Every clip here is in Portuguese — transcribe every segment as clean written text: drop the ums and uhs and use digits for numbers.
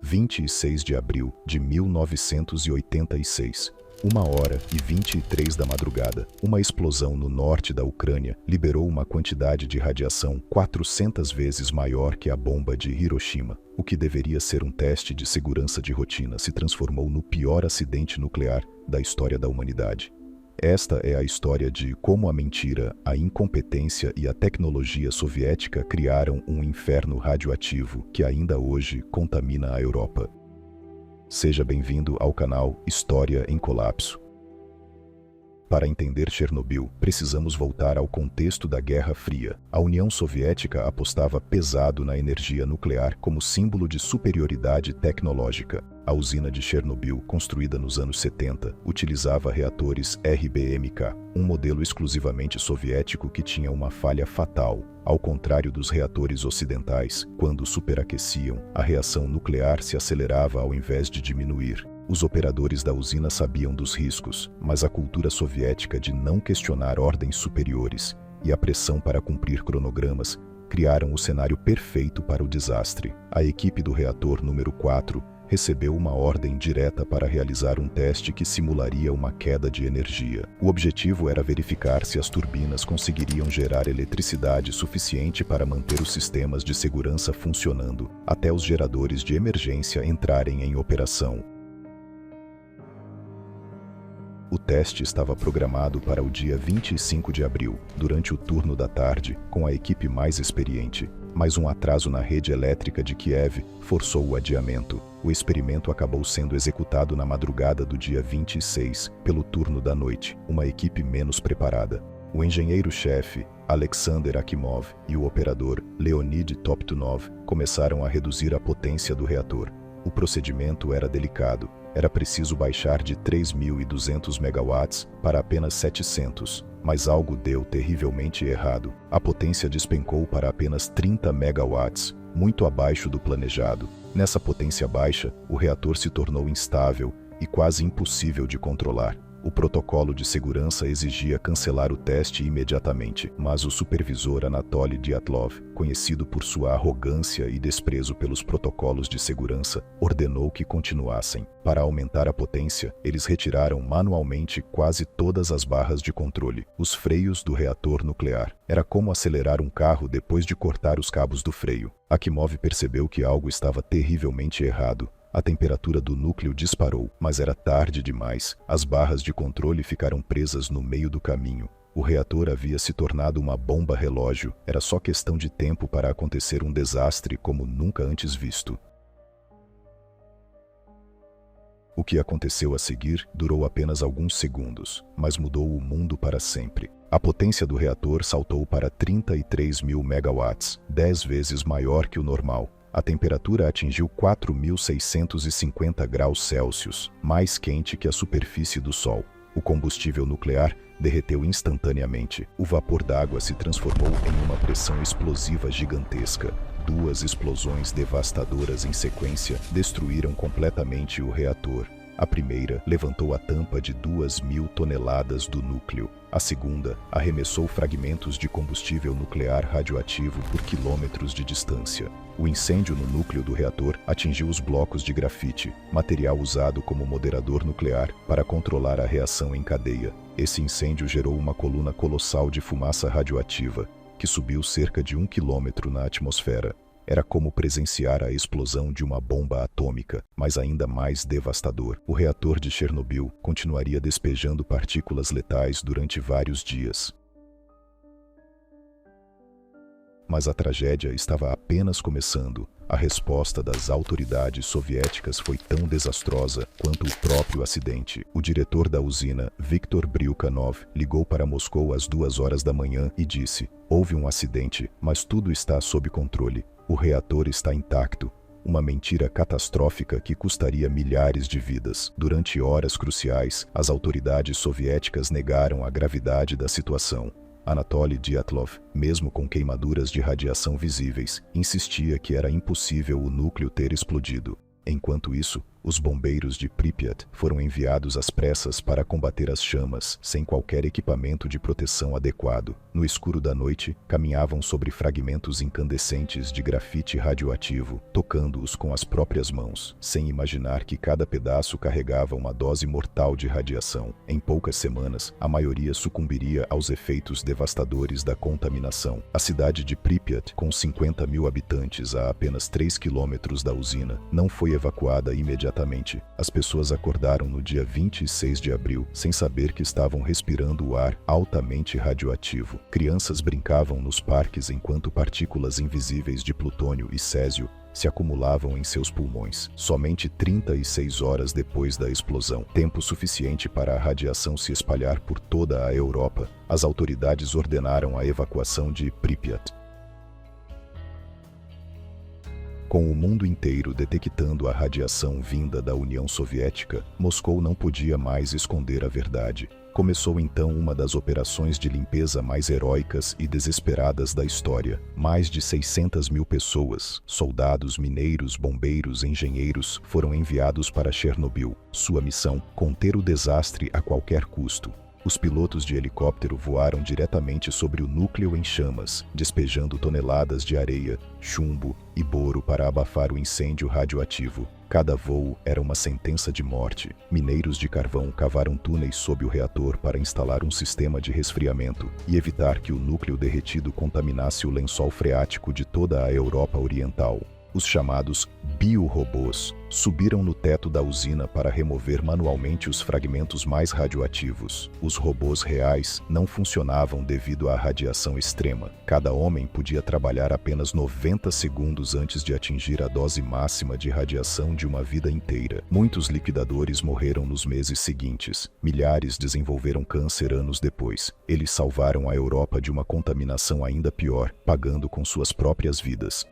26 de abril de 1986. 1h23 da madrugada, uma explosão no norte da Ucrânia liberou uma quantidade de radiação 400 vezes maior que a bomba de Hiroshima. O que deveria ser um teste de segurança de rotina se transformou no pior acidente nuclear da história da humanidade. Esta é a história de como a mentira, a incompetência e a tecnologia soviética criaram um inferno radioativo que ainda hoje contamina a Europa. Seja bem-vindo ao canal História em Colapso. Para entender Chernobyl, precisamos voltar ao contexto da Guerra Fria. A União Soviética apostava pesado na energia nuclear como símbolo de superioridade tecnológica. A usina de Chernobyl, construída nos anos 70, utilizava reatores RBMK, um modelo exclusivamente soviético que tinha uma falha fatal. Ao contrário dos reatores ocidentais, quando superaqueciam, a reação nuclear se acelerava ao invés de diminuir. Os operadores da usina sabiam dos riscos, mas a cultura soviética de não questionar ordens superiores e a pressão para cumprir cronogramas criaram o cenário perfeito para o desastre. A equipe do reator número 4 recebeu uma ordem direta para realizar um teste que simularia uma queda de energia. O objetivo era verificar se as turbinas conseguiriam gerar eletricidade suficiente para manter os sistemas de segurança funcionando, até os geradores de emergência entrarem em operação. O teste estava programado para o dia 25 de abril, durante o turno da tarde, com a equipe mais experiente, mas um atraso na rede elétrica de Kiev forçou o adiamento. O experimento acabou sendo executado na madrugada do dia 26, pelo turno da noite, uma equipe menos preparada. O engenheiro-chefe, Alexander Akimov, e o operador, Leonid Toptunov, começaram a reduzir a potência do reator. O procedimento era delicado. Era preciso baixar de 3.200 megawatts para apenas 700, mas algo deu terrivelmente errado. A potência despencou para apenas 30 megawatts, muito abaixo do planejado. Nessa potência baixa, o reator se tornou instável e quase impossível de controlar. O protocolo de segurança exigia cancelar o teste imediatamente, mas o supervisor Anatoly Dyatlov, conhecido por sua arrogância e desprezo pelos protocolos de segurança, ordenou que continuassem. Para aumentar a potência, eles retiraram manualmente quase todas as barras de controle, os freios do reator nuclear. Era como acelerar um carro depois de cortar os cabos do freio. Akimov percebeu que algo estava terrivelmente errado. A temperatura do núcleo disparou, mas era tarde demais. As barras de controle ficaram presas no meio do caminho. O reator havia se tornado uma bomba relógio. Era só questão de tempo para acontecer um desastre como nunca antes visto. O que aconteceu a seguir durou apenas alguns segundos, mas mudou o mundo para sempre. A potência do reator saltou para 33.000 megawatts, 10 vezes maior que o normal. A temperatura atingiu 4.650 graus Celsius, mais quente que a superfície do Sol. O combustível nuclear derreteu instantaneamente. O vapor d'água se transformou em uma pressão explosiva gigantesca. Duas explosões devastadoras em sequência destruíram completamente o reator. A primeira levantou a tampa de 2.000 toneladas do núcleo. A segunda arremessou fragmentos de combustível nuclear radioativo por quilômetros de distância. O incêndio no núcleo do reator atingiu os blocos de grafite, material usado como moderador nuclear para controlar a reação em cadeia. Esse incêndio gerou uma coluna colossal de fumaça radioativa, que subiu cerca de 1 quilômetro na atmosfera. Era como presenciar a explosão de uma bomba atômica, mas ainda mais devastador. O reator de Chernobyl continuaria despejando partículas letais durante vários dias. Mas a tragédia estava apenas começando. A resposta das autoridades soviéticas foi tão desastrosa quanto o próprio acidente. O diretor da usina, Viktor Bryukhanov, ligou para Moscou às 2 horas da manhã e disse: "Houve um acidente, mas tudo está sob controle. O reator está intacto." Uma mentira catastrófica que custaria milhares de vidas. Durante horas cruciais, as autoridades soviéticas negaram a gravidade da situação. Anatoly Dyatlov, mesmo com queimaduras de radiação visíveis, insistia que era impossível o núcleo ter explodido. Enquanto isso, Os bombeiros de Pripyat foram enviados às pressas para combater as chamas, sem qualquer equipamento de proteção adequado. No escuro da noite, caminhavam sobre fragmentos incandescentes de grafite radioativo, tocando-os com as próprias mãos, sem imaginar que cada pedaço carregava uma dose mortal de radiação. Em poucas semanas, a maioria sucumbiria aos efeitos devastadores da contaminação. A cidade de Pripyat, com 50 mil habitantes a apenas 3 quilômetros da usina, não foi evacuada imediatamente. As pessoas acordaram no dia 26 de abril sem saber que estavam respirando o ar altamente radioativo. Crianças brincavam nos parques enquanto partículas invisíveis de plutônio e césio se acumulavam em seus pulmões. Somente 36 horas depois da explosão, tempo suficiente para a radiação se espalhar por toda a Europa, as autoridades ordenaram a evacuação de Pripyat. Com o mundo inteiro detectando a radiação vinda da União Soviética, Moscou não podia mais esconder a verdade. Começou então uma das operações de limpeza mais heróicas e desesperadas da história. Mais de 600 mil pessoas, soldados, mineiros, bombeiros, engenheiros, foram enviados para Chernobyl. Sua missão: conter o desastre a qualquer custo. Os pilotos de helicóptero voaram diretamente sobre o núcleo em chamas, despejando toneladas de areia, chumbo e boro para abafar o incêndio radioativo. Cada voo era uma sentença de morte. Mineiros de carvão cavaram túneis sob o reator para instalar um sistema de resfriamento e evitar que o núcleo derretido contaminasse o lençol freático de toda a Europa Oriental. Os chamados biorobôs subiram no teto da usina para remover manualmente os fragmentos mais radioativos. Os robôs reais não funcionavam devido à radiação extrema. Cada homem podia trabalhar apenas 90 segundos antes de atingir a dose máxima de radiação de uma vida inteira. Muitos liquidadores morreram nos meses seguintes. Milhares desenvolveram câncer anos depois. Eles salvaram a Europa de uma contaminação ainda pior, pagando com suas próprias vidas.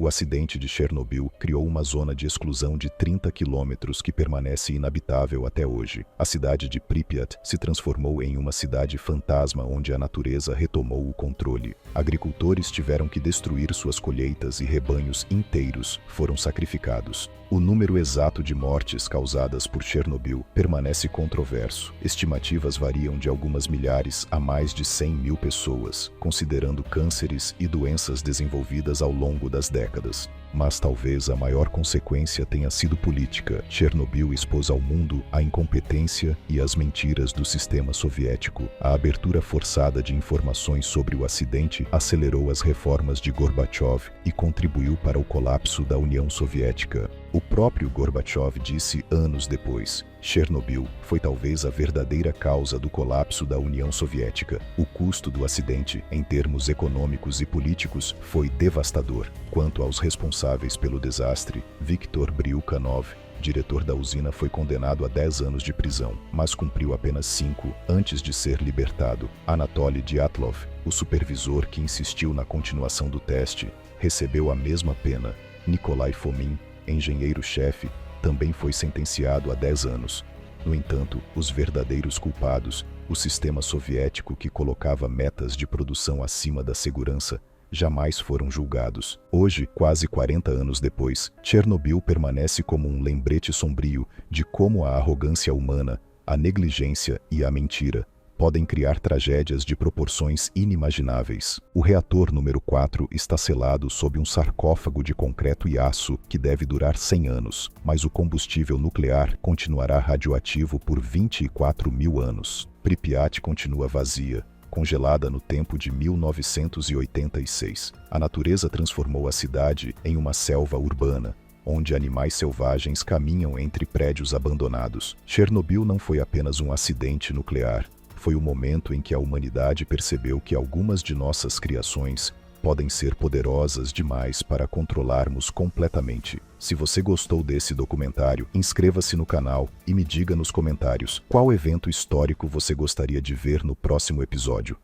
O acidente de Chernobyl criou uma zona de exclusão de 30 quilômetros que permanece inabitável até hoje. A cidade de Pripyat se transformou em uma cidade fantasma onde a natureza retomou o controle. Agricultores tiveram que destruir suas colheitas e rebanhos inteiros foram sacrificados. O número exato de mortes causadas por Chernobyl permanece controverso. Estimativas variam de algumas milhares a mais de 100 mil pessoas, considerando cânceres e doenças desenvolvidas ao longo das décadas. Mas talvez a maior consequência tenha sido política. Chernobyl expôs ao mundo a incompetência e as mentiras do sistema soviético. A abertura forçada de informações sobre o acidente acelerou as reformas de Gorbachev e contribuiu para o colapso da União Soviética. O próprio Gorbachev disse anos depois: Chernobyl foi talvez a verdadeira causa do colapso da União Soviética. O custo do acidente, em termos econômicos e políticos, foi devastador. Quanto aos responsáveis pelo desastre, Viktor Bryukhanov, diretor da usina, foi condenado a 10 anos de prisão, mas cumpriu apenas 5 antes de ser libertado. Anatoly Dyatlov, o supervisor que insistiu na continuação do teste, recebeu a mesma pena. Nikolai Fomin, engenheiro-chefe, também foi sentenciado a 10 anos. No entanto, os verdadeiros culpados, o sistema soviético que colocava metas de produção acima da segurança, jamais foram julgados. Hoje, quase 40 anos depois, Chernobyl permanece como um lembrete sombrio de como a arrogância humana, a negligência e a mentira podem criar tragédias de proporções inimagináveis. O reator número 4 está selado sob um sarcófago de concreto e aço que deve durar 100 anos, mas o combustível nuclear continuará radioativo por 24 mil anos. Pripyat continua vazia, congelada no tempo de 1986. A natureza transformou a cidade em uma selva urbana, onde animais selvagens caminham entre prédios abandonados. Chernobyl não foi apenas um acidente nuclear. Foi o momento em que a humanidade percebeu que algumas de nossas criações podem ser poderosas demais para controlarmos completamente. Se você gostou desse documentário, inscreva-se no canal e me diga nos comentários qual evento histórico você gostaria de ver no próximo episódio.